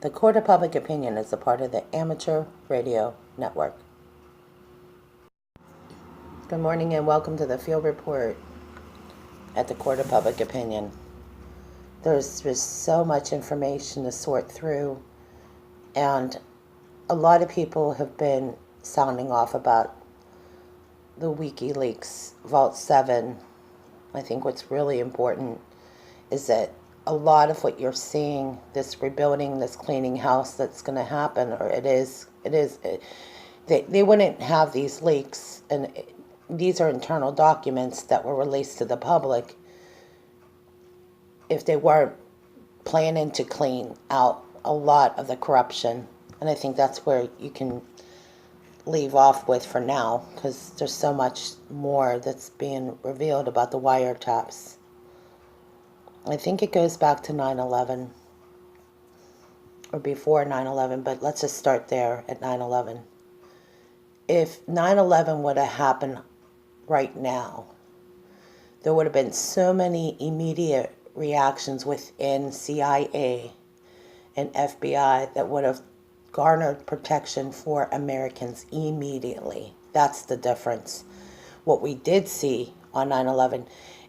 The Court of Public Opinion is a part of the Amateur Radio Network. Good morning and welcome to the Field Report at the Court of Public Opinion. There's just so much information to sort through, and a lot of people have been sounding off about the WikiLeaks Vault 7. I think what's really important is that a lot of what you're seeing, this rebuilding, this cleaning house that's going to happen, or they wouldn't have these leaks, and these are internal documents that were released to the public if they weren't planning to clean out a lot of the corruption. And I think that's where you can leave off with for now, because there's so much more that's being revealed about the wiretaps. I think it goes back to 9/11 or before 9/11, but let's just start there at 9/11. If 9/11 would have happened right now, there would have been so many immediate reactions within CIA and FBI that would have garnered protection for Americans immediately. That's the difference. What we did see on 9/11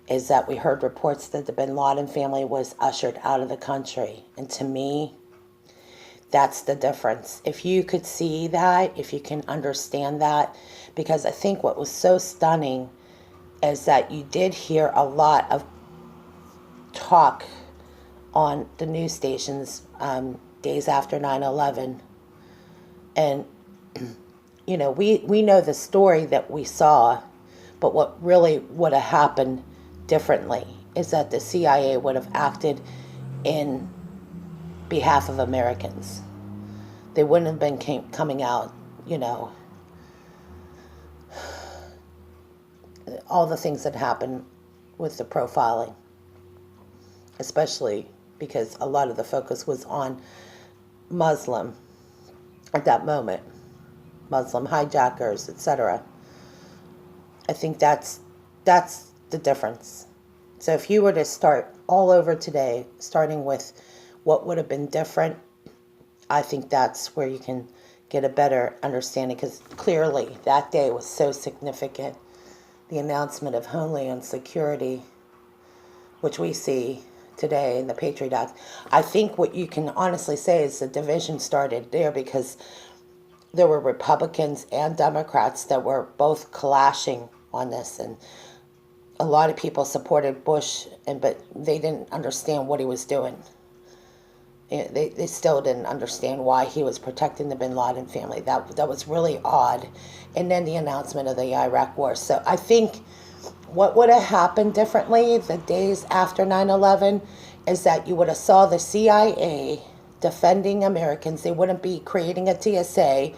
is that we heard reports that the bin Laden family was ushered out of the country. And to me, that's the difference. If you could see that, if you can understand that, because I think what was so stunning is that you did hear a lot of talk on the news stations days after 9/11. And, you know, we know the story that we saw, but what really would have happened differently is that the CIA would have acted in behalf of Americans. They wouldn't have been coming out, you know, all the things that happened with the profiling, especially because a lot of the focus was on Muslim at that moment, Muslim hijackers, etc. I think that's the difference. So if you were to start all over today, starting with what would have been different, I think that's where you can get a better understanding, because clearly that day was so significant. The announcement of Homeland Security, which we see today in the Patriot Act. I think what you can honestly say is the division started there, because there were Republicans and Democrats that were both clashing on this, and a lot of people supported Bush, but they didn't understand what he was doing. They still didn't understand why he was protecting the bin Laden family. That was really odd. And then the announcement of the Iraq War. So I think what would have happened differently the days after 9/11 is that you would have saw the CIA defending Americans. They wouldn't be creating a TSA.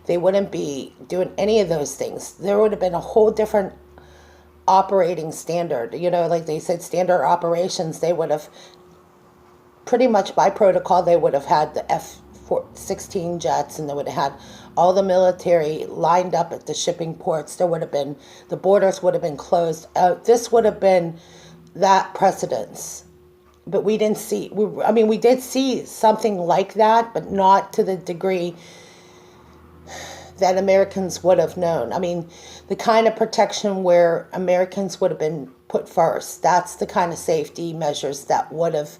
They wouldn't be doing any of those things. There would have been a whole different operating standard. You know, like they said, standard operations. They would have pretty much by protocol, they would have had the F-16 jets, and they would have had all the military lined up at the shipping ports. There would have been, the borders would have been closed. This would have been that precedence. But we didn't see, we did see something like that, but not to the degree that Americans would have known. I mean, the kind of protection where Americans would have been put first, that's the kind of safety measures that would have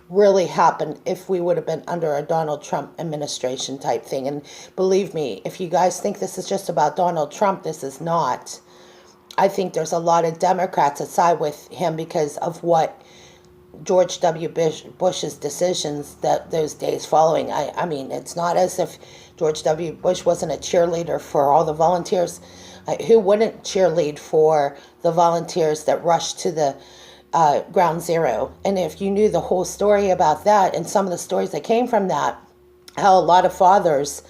really happened if we would have been under a Donald Trump administration type thing. And believe me, if you guys think this is just about Donald Trump, this is not. I think there's a lot of Democrats that side with him because of what George W. Bush's decisions that those days following. I mean, it's not as if George W. Bush wasn't a cheerleader for all the volunteers. Who wouldn't cheerlead for the volunteers that rushed to the ground zero? And if you knew the whole story about that and some of the stories that came from that, how a lot of fathers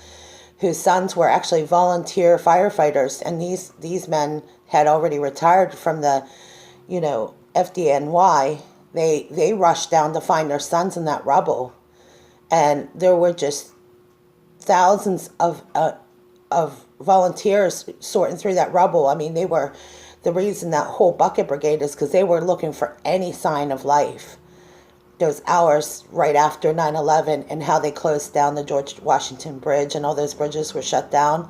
whose sons were actually volunteer firefighters, and these men had already retired from the, FDNY, they rushed down to find their sons in that rubble. And there were just thousands of volunteers sorting through that rubble. I mean, they were the reason that whole bucket brigade is because they were looking for any sign of life. those hours right after 9/11 and how they closed down the George Washington Bridge, and all those bridges were shut down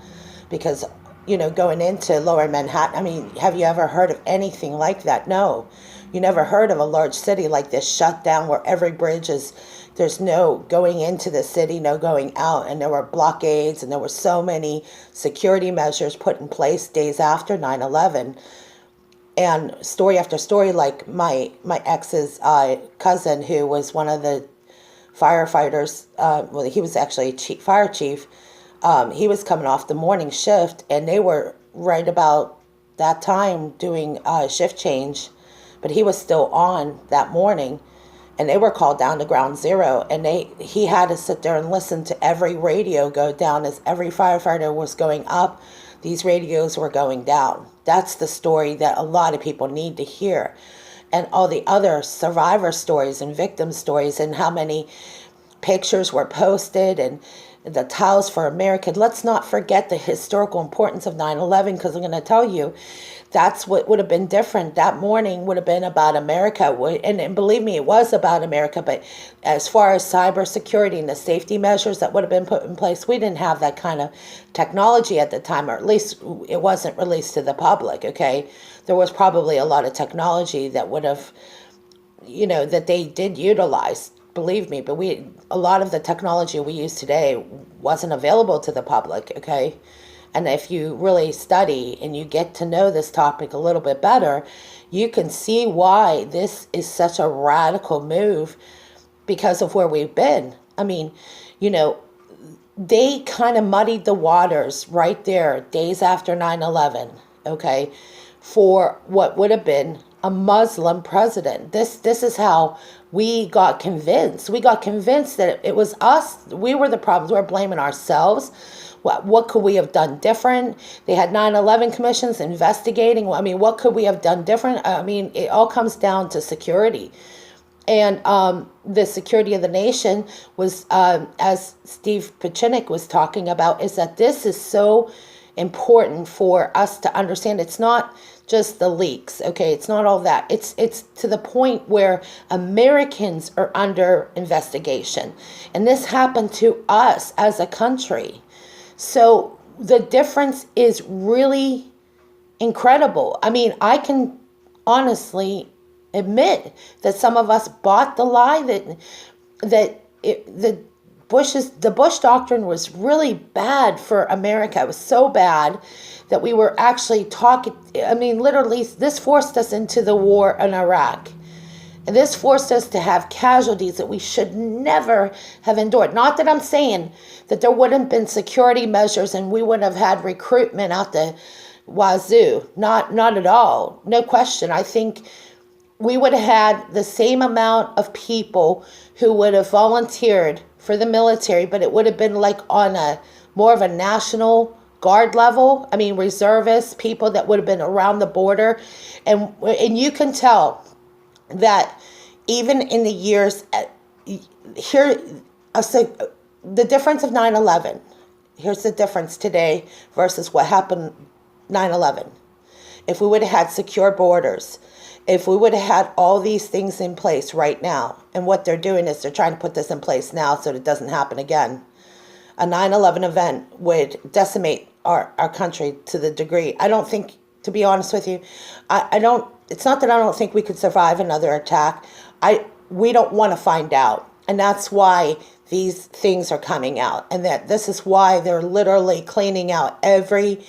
because, going into lower Manhattan, I mean, have you ever heard of anything like that? No. You never heard of a large city like this shut down where every bridge is, there's no going into the city, no going out, and there were blockades, and there were so many security measures put in place days after 9/11. And story after story, like my ex's cousin, who was one of the firefighters, well, he was actually a fire chief. He was coming off the morning shift, and they were right about that time doing shift change, but he was still on that morning, and they were called down to ground zero, and he had to sit there and listen to every radio go down as every firefighter was going up. These radios were going down. That's the story that a lot of people need to hear. And all the other survivor stories and victim stories, and how many pictures were posted, and the Towels for America. Let's not forget the historical importance of 9/11, because I'm going to tell you, that's what would have been different. That morning would have been about America. And believe me, it was about America. But as far as cybersecurity and the safety measures that would have been put in place, we didn't have that kind of technology at the time, or at least it wasn't released to the public, okay? There was probably a lot of technology that would have, that they did utilize, believe me. But a lot of the technology we use today wasn't available to the public, okay? And if you really study and you get to know this topic a little bit better, you can see why this is such a radical move, because of where we've been. I mean, they kind of muddied the waters right there, days after 9/11, okay, for what would have been a Muslim president. This is how we got convinced. We got convinced that it was us. We were the problems. We were blaming ourselves. What could we have done different? They had 9/11 commissions investigating. I mean, what could we have done different? I mean, it all comes down to security. And the security of the nation was, as Steve Piecztnik was talking about, is that this is so important for us to understand. It's not just the leaks, okay? It's not all that. It's to the point where Americans are under investigation. And this happened to us as a country. So the difference is really incredible. I mean, I can honestly admit that some of us bought the lie that the Bush doctrine was really bad for America. It was so bad that we were actually talking. I mean, literally, this forced us into the war in Iraq. And this forced us to have casualties that we should never have endured. Not that I'm saying that there wouldn't have been security measures and we wouldn't have had recruitment out the wazoo. Not at all. No question. I think we would have had the same amount of people who would have volunteered for the military, but it would have been like on a more of a National Guard level. I mean, reservists, people that would have been around the border. And you can tell that even in the years here, so the difference of 9/11, here's the difference today versus what happened 9/11. If we would have had secure borders, if we would have had all these things in place right now, and what they're doing is they're trying to put this in place now so that it doesn't happen again, a 9/11 event would decimate our country to the degree. I don't think, to be honest with you, I don't, it's not that I don't think we could survive another attack. We don't want to find out. And that's why these things are coming out. And that this is why they're literally cleaning out every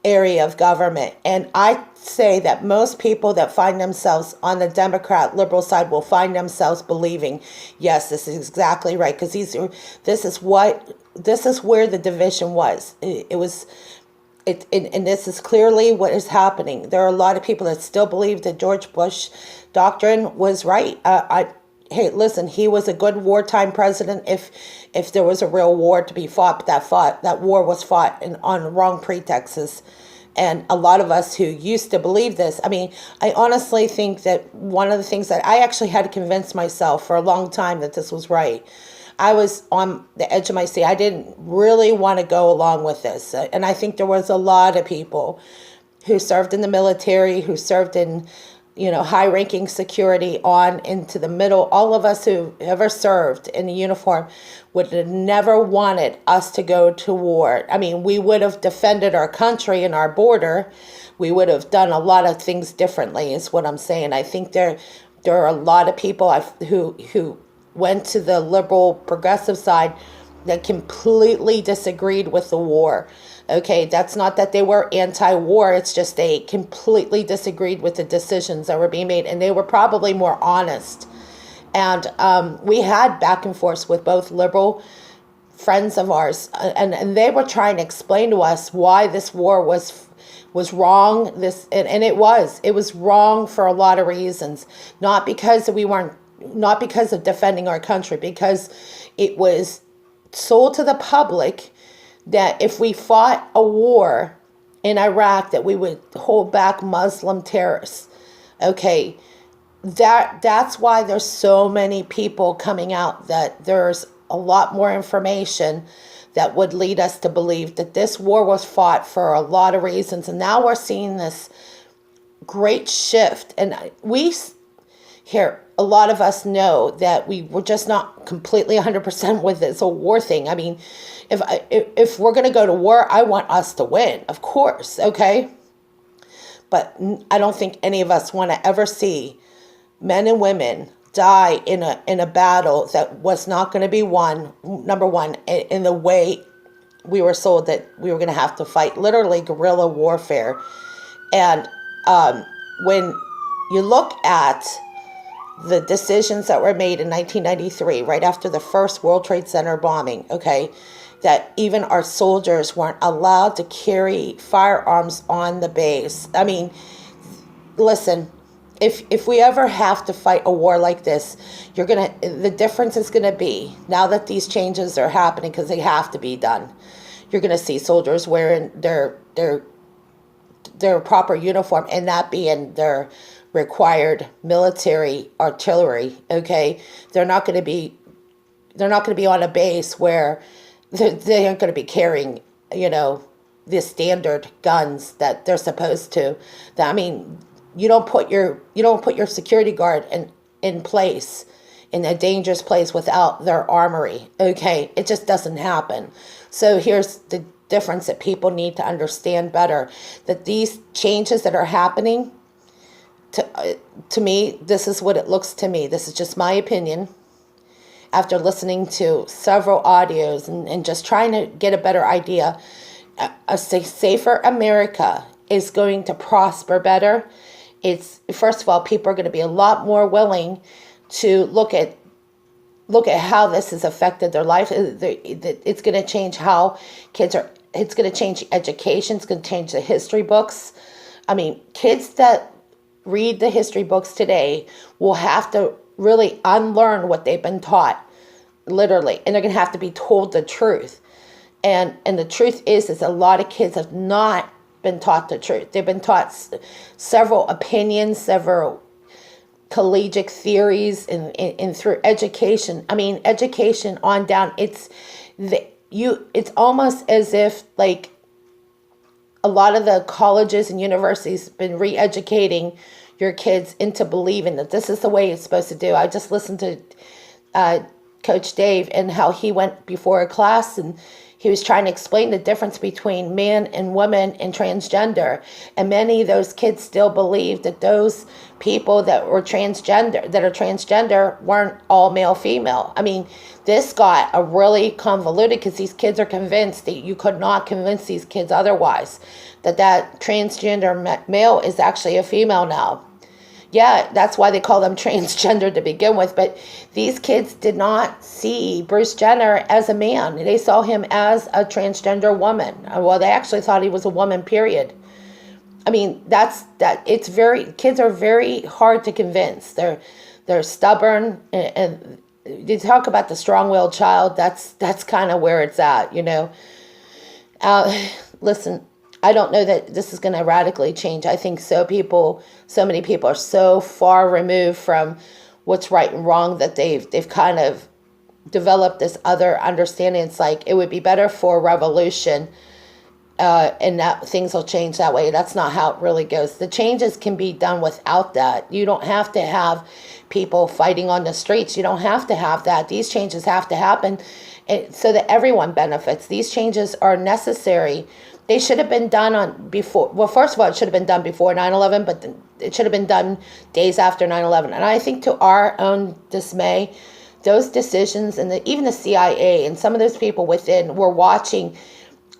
area of government. And I say that most people that find themselves on the Democrat liberal side will find themselves believing, yes, this is exactly right. Because this is where the division was. And this is clearly what is happening. There are a lot of people that still believe that George Bush doctrine was right. Hey, listen, he was a good wartime president if there was a real war to be fought. But that war was fought on wrong pretexts. And a lot of us who used to believe this, I mean, I honestly think that one of the things that I actually had to convince myself for a long time that this was right. I was on the edge of my seat. I didn't really want to go along with this. And I think there was a lot of people who served in the military, who served in high-ranking security on into the middle. All of us who ever served in a uniform would have never wanted us to go to war. I mean, we would have defended our country and our border. We would have done a lot of things differently, is what I'm saying. I think there are a lot of people who went to the liberal progressive side that completely disagreed with the war. Okay, that's not that they were anti-war, it's just they completely disagreed with the decisions that were being made, and they were probably more honest. And we had back and forth with both liberal friends of ours, and they were trying to explain to us why this war was wrong. And it was wrong for a lot of reasons, not because of defending our country, because it was sold to the public that if we fought a war in Iraq, that we would hold back Muslim terrorists. Okay, that's why there's so many people coming out, that there's a lot more information that would lead us to believe that this war was fought for a lot of reasons. And now we're seeing this great shift. And a lot of us know that we were just not completely 100% with this whole war thing. I mean, if we're going to go to war, I want us to win, of course, okay? But I don't think any of us want to ever see men and women die in a battle that was not going to be won, number one, in the way we were sold that we were going to have to fight, literally guerrilla warfare. And when you look at the decisions that were made in 1993, right after the first World Trade Center bombing, okay, that even our soldiers weren't allowed to carry firearms on the base. I mean, listen, if we ever have to fight a war like this, the difference is gonna be, now that these changes are happening, because they have to be done, you're gonna see soldiers wearing their proper uniform and that being their required military artillery. Okay, they're not going to be on a base where they aren't going to be carrying the standard guns that they're supposed to. I mean, you don't put your security guard in place, in a dangerous place, without their armory. Okay, it just doesn't happen. So here's the difference that people need to understand better, that these changes that are happening, to me, this is what it looks to me. This is just my opinion. After listening to several audios and just trying to get a better idea, a safer America is going to prosper better. It's, first of all, people are going to be a lot more willing to look at how this has affected their life. It's going to change how kids are. It's going to change education. It's going to change the history books. I mean, kids that read the history books today will have to really unlearn what they've been taught, literally, and they're going to have to be told the truth. And the truth is a lot of kids have not been taught the truth. They've been taught several opinions, several collegiate theories, and through education. I mean, education on down. It's almost as if like a lot of the colleges and universities have been re-educating your kids into believing that this is the way it's supposed to do. I just listened to Coach Dave and how he went before a class and he was trying to explain the difference between man and woman and transgender. And many of those kids still believe that those people that are transgender weren't all male, female. I mean, this got a really convoluted because these kids are convinced that you could not convince these kids otherwise, that transgender male is actually a female now. Yeah, that's why they call them transgender to begin with. But these kids did not see Bruce Jenner as a man. They saw him as a transgender woman. Well, they actually thought he was a woman, period. I mean, kids are very hard to convince. They're stubborn, and you talk about the strong-willed child, that's kind of where it's at, Listen, I don't know that this is going to radically change. I think so many people are so far removed from what's right and wrong that they've kind of developed this other understanding. It's like it would be better for a revolution and that things will change that way. That's not how it really goes. The changes can be done without that. You don't have to have people fighting on the streets. You don't have to have that. These changes have to happen so that everyone benefits. These changes are necessary. They should have been done on before. Well, first of all, it should have been done before 9/11, but it should have been done days after 9/11. And I think, to our own dismay, those decisions, and even the CIA and some of those people within were watching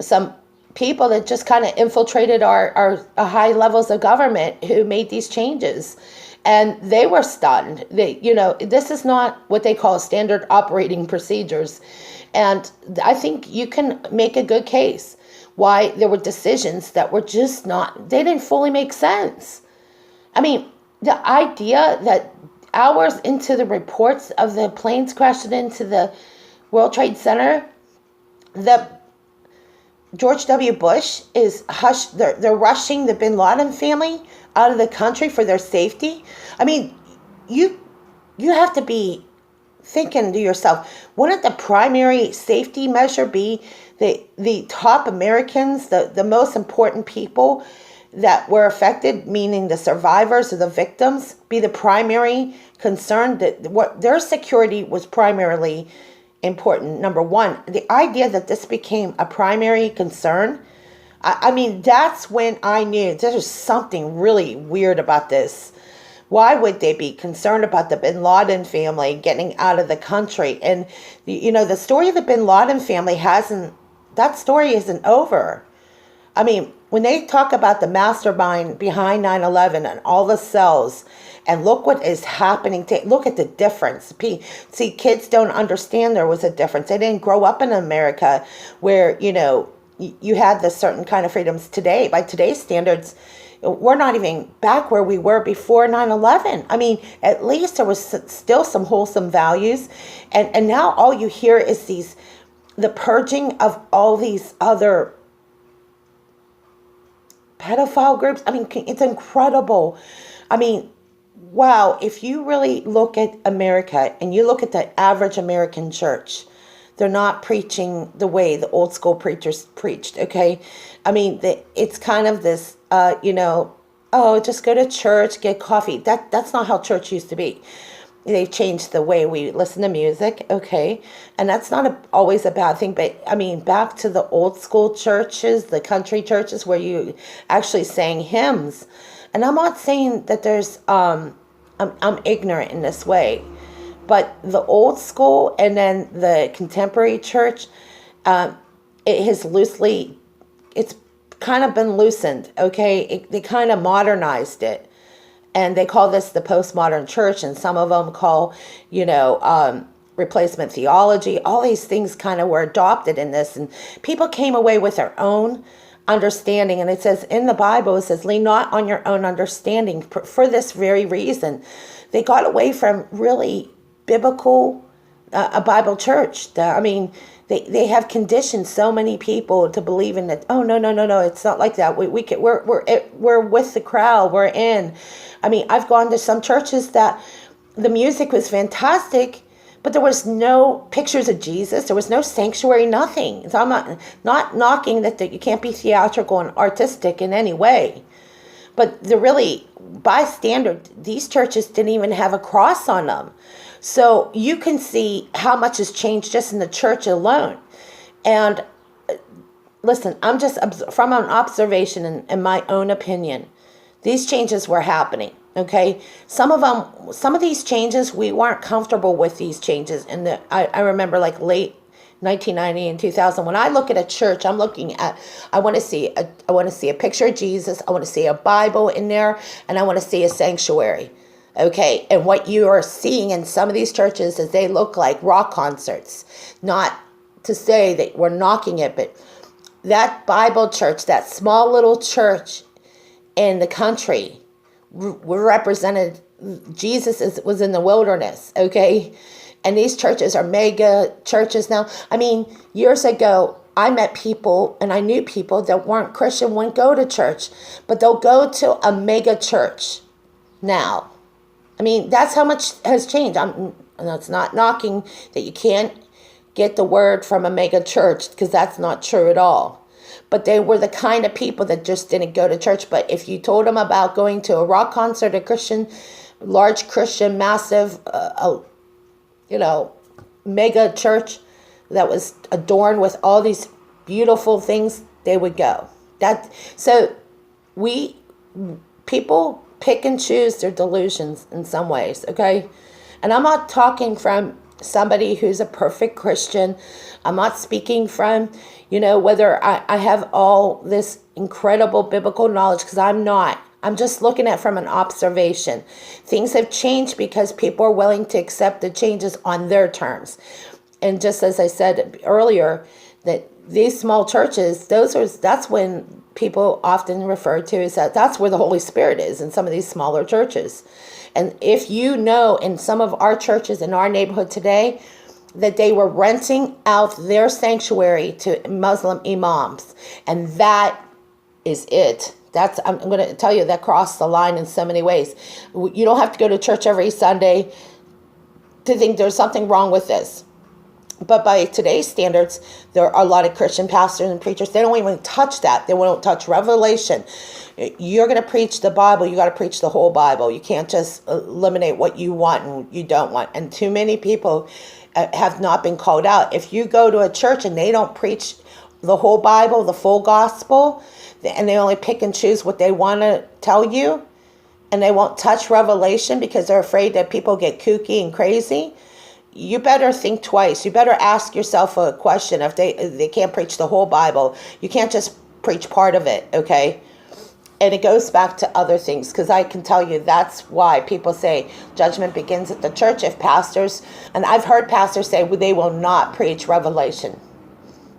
some people that just kind of infiltrated our high levels of government who made these changes. And they were stunned. This is not what they call standard operating procedures. And I think you can make a good case why there were decisions that were just they didn't fully make sense. I mean, the idea that hours into the reports of the planes crashing into the World Trade Center, the George W. Bush is hushed. They're rushing the Bin Laden family out of the country for their safety. I mean, you have to be thinking to yourself, wouldn't the primary safety measure be the top Americans, the most important people that were affected, meaning the survivors or the victims, be the primary concern? That what their security was primarily important. Number one, the idea that this became a primary concern, I mean, that's when I knew there's something really weird about this. Why would they be concerned about the Bin Laden family getting out of the country? And, the story of the Bin Laden family that story isn't over. I mean, when they talk about the mastermind behind 9/11 and all the cells, and look what is happening. Look at the difference. See, kids don't understand there was a difference. They didn't grow up in America where, you had the certain kind of freedoms today. By today's standards, we're not even back where we were before 9/11. I mean, at least there was still some wholesome values. And now all you hear is the purging of all these other pedophile groups. I mean, it's incredible. I mean, wow, if you really look at America and you look at the average American church, they're not preaching the way the old school preachers preached, okay? I mean, it's kind of this, just go to church, get coffee. That's not how church used to be. They've changed the way we listen to music, okay? And that's not always a bad thing, but I mean, back to the old school churches, the country churches where you actually sang hymns. And I'm not saying that there's, I'm ignorant in this way, but the old school and then the contemporary church, it's kind of been loosened, okay? They kind of modernized it. And they call this the postmodern church, and some of them call, replacement theology. All these things kind of were adopted in this, and people came away with their own understanding. And it says in the Bible, it says, lean not on your own understanding. For this very reason, they got away from really biblical, a Bible church. They have conditioned so many people to believe in that. Oh, no, it's not like that. We're with the crowd. We're in. I mean, I've gone to some churches that the music was fantastic, but there was no pictures of Jesus. There was no sanctuary, nothing. So I'm not knocking that you can't be theatrical and artistic in any way. But by standard, these churches didn't even have a cross on them. So you can see how much has changed just in the church alone. And listen, I'm just from an observation and my own opinion. These changes were happening, okay? Some of these changes, we weren't comfortable with these changes. And I remember like late 1990 and 2000. When I look at a church, I'm looking at, I want to see a picture of Jesus. I want to see a Bible in there, and I want to see a sanctuary. Okay, and what you are seeing in some of these churches is they look like rock concerts. Not to say that we're knocking it, but that Bible church, that small little church in the country, represented Jesus was in the wilderness, okay? And these churches are mega churches now. I mean, years ago, I met people and I knew people that weren't Christian, wouldn't go to church, but they'll go to a mega church now. I mean, that's how much has changed. That's not knocking that you can't get the word from a mega church, because that's not true at all. but they were the kind of people that just didn't go to church. But if you told them about going to a rock concert, a Christian, large Christian, massive, mega church that was adorned with all these beautiful things, they would go. People pick and choose their delusions in some ways, okay? And I'm not talking from somebody who's a perfect Christian. I'm not speaking from, whether I have all this incredible biblical knowledge, because I'm not. I'm just looking at from an observation. Things have changed because people are willing to accept the changes on their terms. And just as I said earlier, that these small churches, that's when people often refer to as that's where the Holy Spirit is, in some of these smaller churches. And if in some of our churches in our neighborhood today, that they were renting out their sanctuary to Muslim imams, and that is it. I'm going to tell you, that crossed the line in so many ways. You don't have to go to church every Sunday to think there's something wrong with this. But by today's standards, there are a lot of Christian pastors and preachers. They don't even touch that. They won't touch Revelation. You're going to preach the Bible. You got to preach the whole Bible. You can't just eliminate what you want and you don't want. And too many people have not been called out. If you go to a church and they don't preach the whole Bible, the full gospel, and they only pick and choose what they want to tell you, and they won't touch Revelation because they're afraid that people get kooky and crazy, you better think twice. You better ask yourself a question. If they can't preach the whole Bible, you can't just preach part of it, okay? And it goes back to other things, because I can tell you that's why people say judgment begins at the church. If pastors, and I've heard pastors say they will not preach Revelation.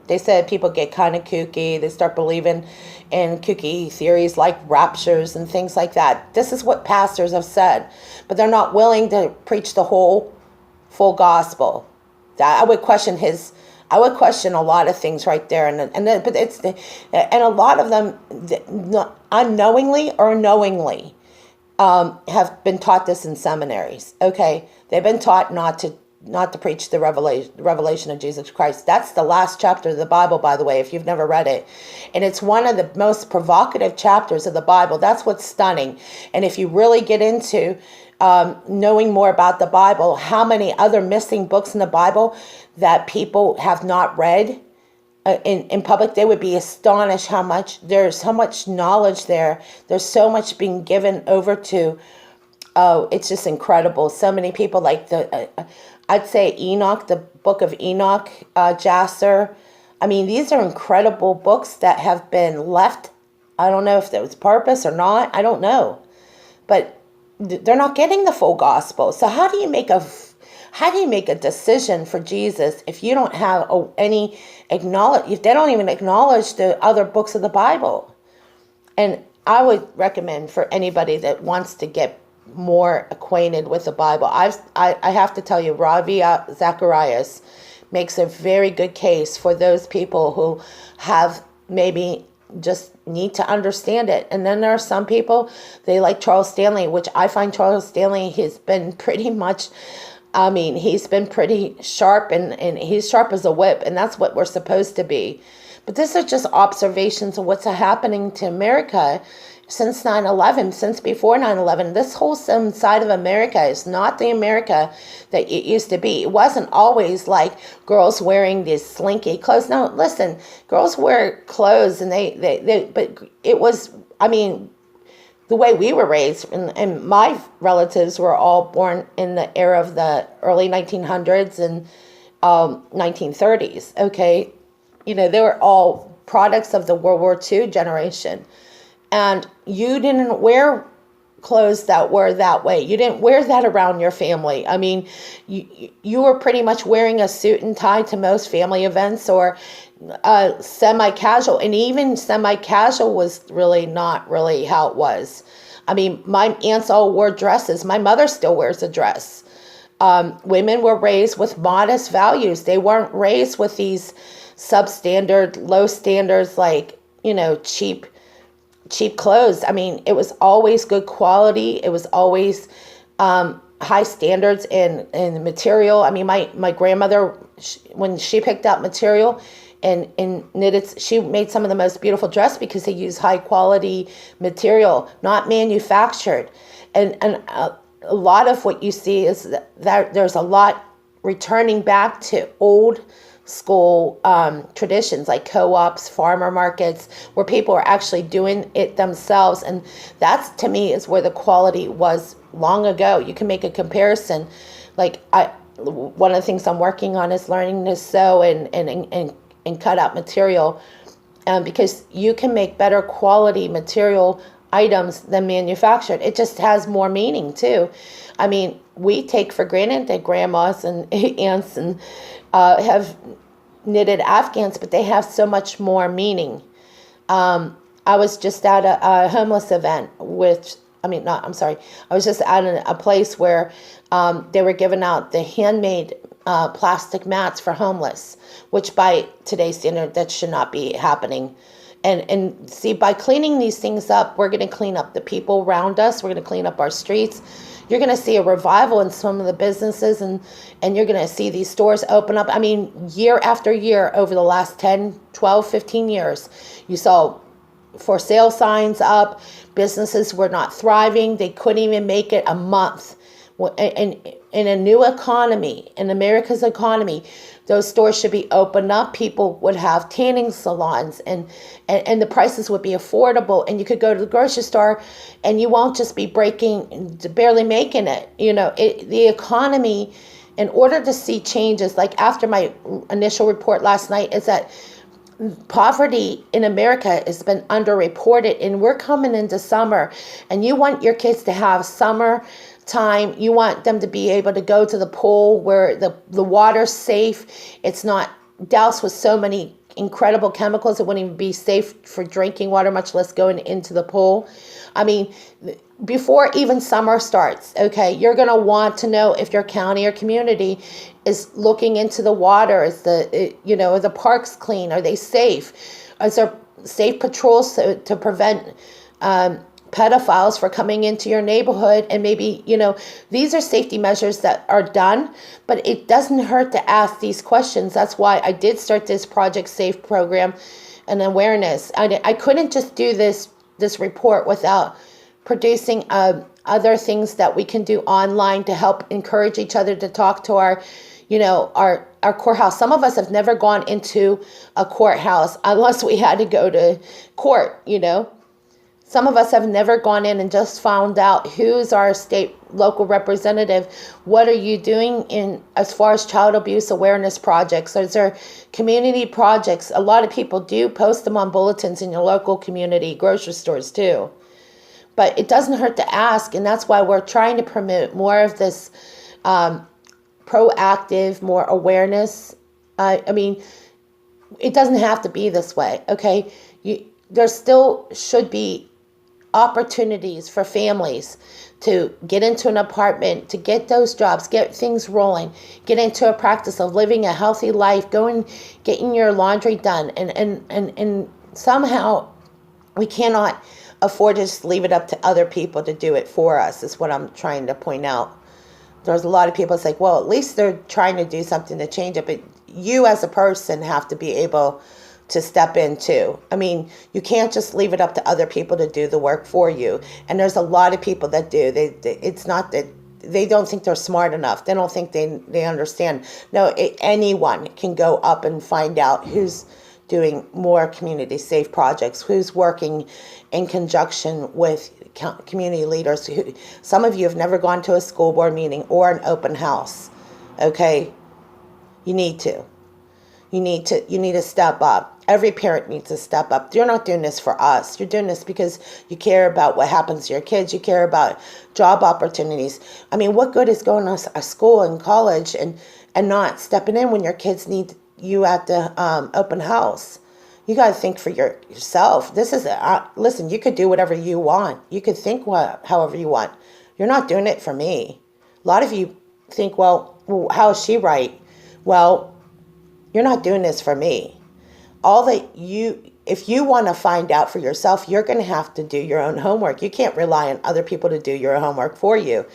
They said people get kind of kooky. They start believing in kooky theories like raptures and things like that. This is what pastors have said, but they're not willing to preach the whole full gospel. That I would question a lot of things right there, and a lot of them unknowingly or knowingly have been taught this in seminaries. Okay, they've been taught not to preach the revelation of Jesus Christ. That's the last chapter of the Bible, by the way, if you've never read it. And it's one of the most provocative chapters of the Bible. That's what's stunning. And if you really get into knowing more about the Bible, how many other missing books in the Bible that people have not read in public, they would be astonished there's so much knowledge there. There's so much being given over to. Oh, it's just incredible. So many people, like I'd say Enoch, the book of Enoch, Jasser. I mean, these are incredible books that have been left. I don't know if there was purpose or not. I don't know. But they're not getting the full gospel. So how do you make a decision for Jesus if you don't have if they don't even acknowledge the other books of the Bible? And I would recommend for anybody that wants to get more acquainted with the Bible. I have to tell you, Ravi Zacharias makes a very good case for those people who have maybe just need to understand it. And then there are some people, they like Charles Stanley, which I find Charles Stanley has been pretty much, he's been pretty sharp, and he's sharp as a whip, and that's what we're supposed to be. But this is just observations of what's happening to America since 9/11, since before 9/11. This whole side of America is not the America that it used to be. It wasn't always like girls wearing these slinky clothes. No, listen, girls wear clothes, and but it was, the way we were raised, and my relatives were all born in the era of the early 1900s and 1930s, okay? They were all products of the World War II generation. And you didn't wear clothes that were that way. You didn't wear that around your family. You were pretty much wearing a suit and tie to most family events, or semi-casual. And even semi-casual was really not really how it was. My aunts all wore dresses. My mother still wears a dress. Women were raised with modest values. They weren't raised with these substandard, low standards, like, cheap clothes. It was always good quality. It was always high standards in material. My grandmother, when she picked out material, and knitted. She made some of the most beautiful dresses because they use high quality material, not manufactured. And a lot of what you see is that there's a lot returning back to old school traditions like co-ops, farmer markets, where people are actually doing it themselves. And that's, to me, is where the quality was long ago. You can make a comparison. Like one of the things I'm working on is learning to sew and cut out material, because you can make better quality material items than manufactured. It just has more meaning too. I mean, we take for granted that grandmas and aunts and have knitted Afghans, but they have so much more meaning. I was just at a homeless event I was just at a place where they were giving out the handmade plastic mats for homeless, which by today's standard, that should not be happening. And see, by cleaning these things up, we're going to clean up the people around us. We're going to clean up our streets. You're going to see a revival in some of the businesses, and you're going to see these stores open up. I mean, year after year over the last 10, 12, 15 years, you saw for sale signs up. Businesses were not thriving. They couldn't even make it a month. And in a new economy, in America's economy, those stores should be opened up. People would have tanning salons, and the prices would be affordable. And you could go to the grocery store, and you won't just be barely making it. The economy, in order to see changes, like after my initial report last night, is that poverty in America has been underreported, and we're coming into summer, and you want your kids to have summer time. You want them to be able to go to the pool where the water's safe. It's not doused with so many incredible chemicals. It wouldn't even be safe for drinking water, much less going into the pool. I mean, before even summer starts, okay, you're going to want to know if your county or community is looking into the water. Is are the parks clean? Are they safe? Is there safe patrols to prevent pedophiles for coming into your neighborhood? And maybe, these are safety measures that are done, but it doesn't hurt to ask these questions. That's why I did start this Project Safe program and awareness. I couldn't just do this report without producing other things that we can do online to help encourage each other to talk to our courthouse. Some of us have never gone into a courthouse unless we had to go to court, Some of us have never gone in and just found out who's our state local representative. What are you doing as far as child abuse awareness projects? Is there community projects? A lot of people do post them on bulletins in your local community, grocery stores too. But it doesn't hurt to ask, and that's why we're trying to promote more of this proactive, more awareness. I mean, it doesn't have to be this way, okay? There still should be opportunities for families to get into an apartment, to get those jobs, get things rolling, get into a practice of living a healthy life, getting your laundry done. And somehow we cannot afford to just leave it up to other people to do it for us, is what I'm trying to point out. There's a lot of people say, well, at least they're trying to do something to change it, but you as a person have to be able to step in too. I mean, you can't just leave it up to other people to do the work for you. And there's a lot of people that do. It's not that they don't think they're smart enough. They don't think they understand. No, anyone can go up and find out who's doing more community safe projects, who's working in conjunction with community leaders. Some of you have never gone to a school board meeting or an open house. Okay? You need to. You need to step up. Every parent needs to step up. You're not doing this for us. You're doing this because you care about what happens to your kids. You care about job opportunities. I mean, what good is going to a school and college and not stepping in when your kids need you at the open house? You got to think for yourself. This is, listen, you could do whatever you want. You could think however you want. You're not doing it for me. A lot of you think, well, how is she right? Well, you're not doing this for me. If you want to find out for yourself, you're going to have to do your own homework. You can't rely on other people to do your homework for you.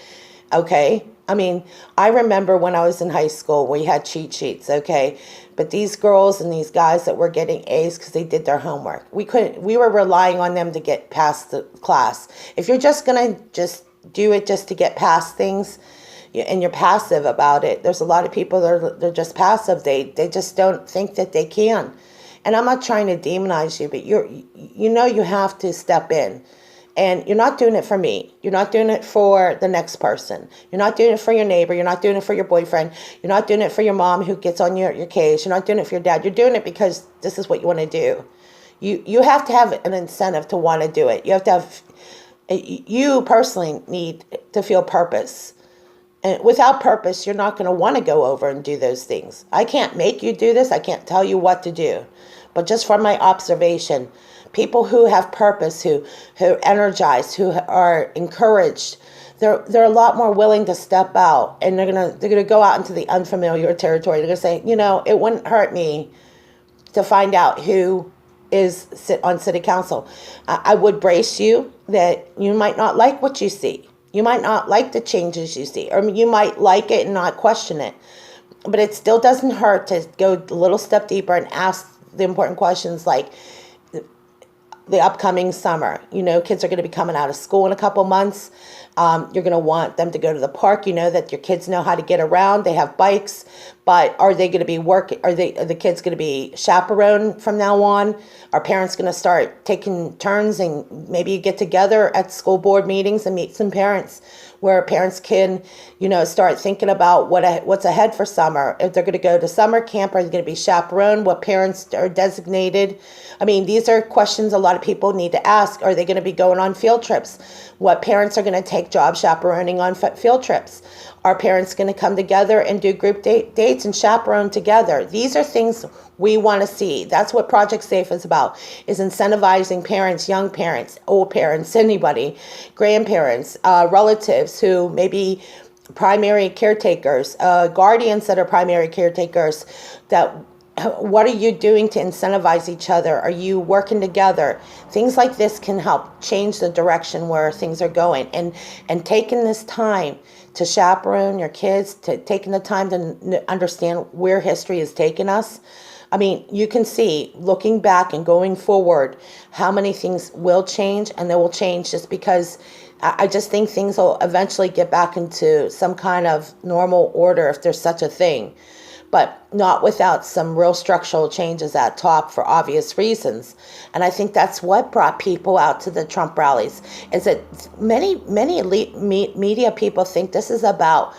Okay? I mean, I remember when I was in high school, we had cheat sheets, okay? But these girls and these guys that were getting A's because they did their homework, we were relying on them to get past the class. If you're just gonna just do it just to get past things, and you're passive about it, there's a lot of people that they're just passive. They just don't think that they can. And I'm not trying to demonize you, but you have to step in. And you're not doing it for me. You're not doing it for the next person. You're not doing it for your neighbor. You're not doing it for your boyfriend. You're not doing it for your mom who gets on your case. You're not doing it for your dad. You're doing it because this is what you want to do. You have to have an incentive to want to do it. You have to have, you personally need to feel purpose. And without purpose, you're not going to want to go over and do those things. I can't make you do this. I can't tell you what to do. But just from my observation, people who have purpose, who are energized, who are encouraged, they're a lot more willing to step out, and they're gonna go out into the unfamiliar territory. They're gonna say, it wouldn't hurt me to find out who is on city council. I would brace you that you might not like what you see. You might not like the changes you see, or you might like it and not question it. But it still doesn't hurt to go a little step deeper and ask the important questions, like the upcoming summer. Kids are going to be coming out of school in a couple months. You're going to want them to go to the park. That your kids know how to get around. They have bikes, but are they going to be working? Are the kids going to be chaperoned from now on? Are parents going to start taking turns, and maybe you get together at school board meetings and meet some parents where parents can, start thinking about what's ahead for summer. If they're going to go to summer camp, are they going to be chaperoned? What parents are designated? I mean, these are questions a lot of people need to ask. Are they going to be going on field trips? What parents are going to take job chaperoning on field trips? Are parents going to come together and do group dates and chaperone together? These are things we want to see. That's what Project SAFE is about, is incentivizing parents, young parents, old parents, anybody, grandparents, relatives who may be primary caretakers, guardians that are primary caretakers, that what are you doing to incentivize each other? Are you working together? Things like this can help change the direction where things are going. And taking this time to chaperone your kids, to taking the time to understand where history has taken us. I mean, you can see, looking back and going forward, how many things will change, and they will change just because I just think things will eventually get back into some kind of normal order, if there's such a thing. But not without some real structural changes at top for obvious reasons. And I think that's what brought people out to the Trump rallies, is that many elite media people think this is about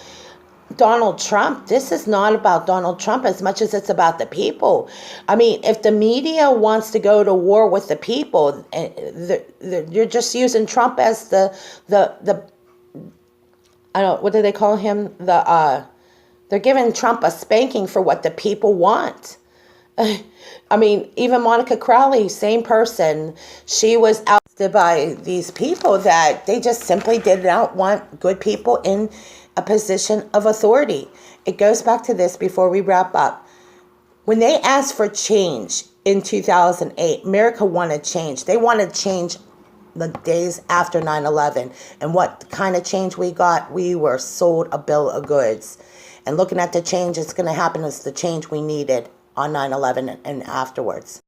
Donald Trump. This is not about Donald Trump as much as it's about the people. I mean, if the media wants to go to war with the people, you're just using Trump as the I don't, what do they call him? They're giving Trump a spanking for what the people want. I mean, even Monica Crowley, same person, she was ousted by these people that they just simply did not want good people in a position of authority. It goes back to this before we wrap up. When they asked for change in 2008, America wanted change. They wanted change the days after 9/11. And what kind of change we got? We were sold a bill of goods. And looking at the change that's going to happen is the change we needed on 9/11 and afterwards.